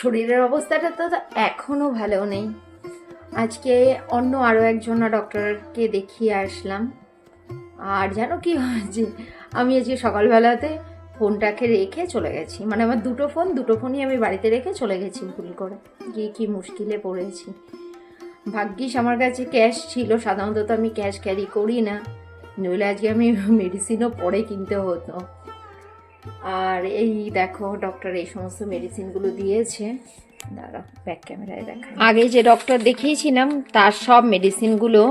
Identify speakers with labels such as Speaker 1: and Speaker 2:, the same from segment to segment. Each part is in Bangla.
Speaker 1: শরীরের অবস্থাটা তো এখনো ভালো নেই। আজকে অন্য আরও একজন ডক্টরকে দেখিয়ে আসলাম। আর জানো কি হয়েছে, আমি আজকে সকালবেলাতে ফোনটাকে রেখে চলে গেছি, মানে আমার দুটো ফোনই আমি বাড়িতে রেখে চলে গেছি ভুল করে, গিয়ে কি মুশকিলে পড়েছি। ভাগ্যিস আমার কাছে ক্যাশ ছিল, সাধারণত তো আমি ক্যাশ ক্যারি করি না, নইলে আজকে আমি মেডিসিনও পরে কিনতে হতো। আর এই দেখো ডক্টর এই সমস্ত মেডিসিনগুলো দিয়েছে, দাঁড়া ব্যাক ক্যামেরায় দেখা। আগে যে ডক্টর দেখিয়েছিলাম তার সব মেডিসিনগুলো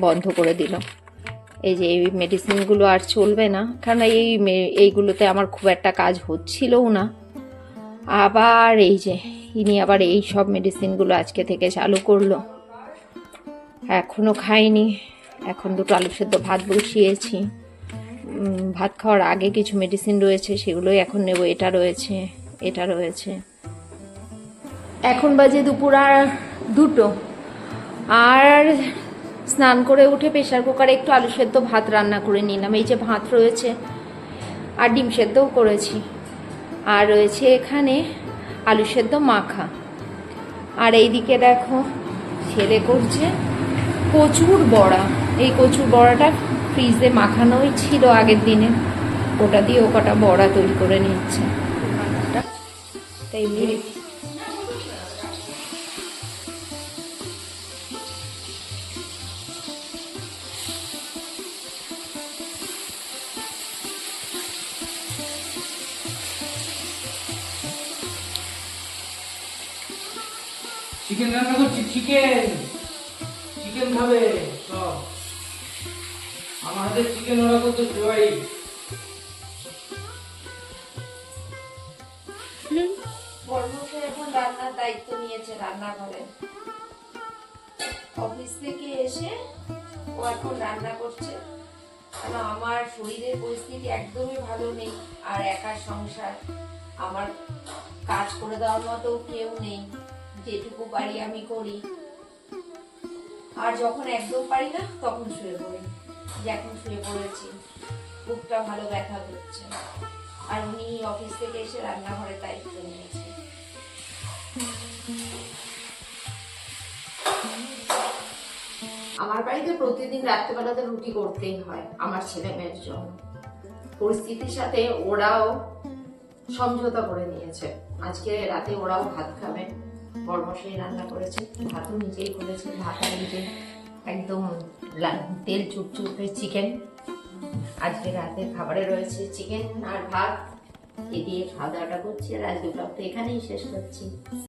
Speaker 1: বন্ধ করে দিল। এই যে এই মেডিসিনগুলো আর চলবে না, কারণ এইগুলোতে আমার খুব একটা কাজ হচ্ছিলও না। আবার এই যে ইনি আবার এই সব মেডিসিনগুলো আজকে থেকে চালু করলো। এখনও খাইনি, এখন দুটো আলু সেদ্ধ ভাত বসিয়েছি। ভাত খাওয়ার আগে কিছু মেডিসিন রয়েছে, সেগুলোই এখন নেব। এটা রয়েছে। এখন বাজে দুপুর আর 2টো। আর স্নান করে উঠে প্রেশার কুকারে একটু আলু সেদ্ধ ভাত রান্না করে নিলাম। এই যে ভাত রয়েছে, আর ডিম সেদ্ধও করেছি, আর রয়েছে এখানে আলু সেদ্ধ মাখা। আর এইদিকে দেখো ছেলে করছে কচুর বড়া। এই কচুর বড়াটা ফ্রিজে মাখানোই ছিল আগের দিনে, ওটা দিয়ে ও কটা বড়া তৈরি করে নিচ্ছে। তাই
Speaker 2: চিকেন রান্না করছি, চিকেন খাবে সব। আমার হাতে চিকেন ওরা করতে সবাই।
Speaker 1: বর্মশাই এখন রান্নার দায়িত্ব নিয়েছে রান্নাঘরে। অফিস থেকে এসে ও এখন রান্না করছে, কারণ আমার শরীরের পরিস্থিতি একদমই ভালো নেই, আর একা সংসার, আমার কাজ করে দেওয়ার মতো কেউ নেই। যেটুকু পারি আমি করি, আর যখন একদম পারি না তখন শুয়ে পড়ি। যে এখন শুয়ে পড়েছি, বুকটা ভালো ব্যথা হচ্ছে, আর উনি অফিস থেকে এসে রান্নাঘরের দায়িত্ব নিয়েছে। আমার বাড়িতে প্রতিদিন রাত্রেবেলাতে রুটি করতেই হয় আমার ছেলে মেয়ের জন্য। পরিস্থিতির সাথে ওরাও সমঝোতা করে নিয়েছে, আজকে রাতে ওরাও ভাত খাবে। বর্মশাই রান্না করেছে, ভাতও নিজেই করেছে, ভাত আর নিজে একদম তেল চুপচুপে চিকেন। আজকে রাতের খাবারে রয়েছে চিকেন আর ভাত, এ দিয়ে খাওয়া দাওয়াটা করছি। আর আজকে ব্লগটা এখানেই শেষ করছি।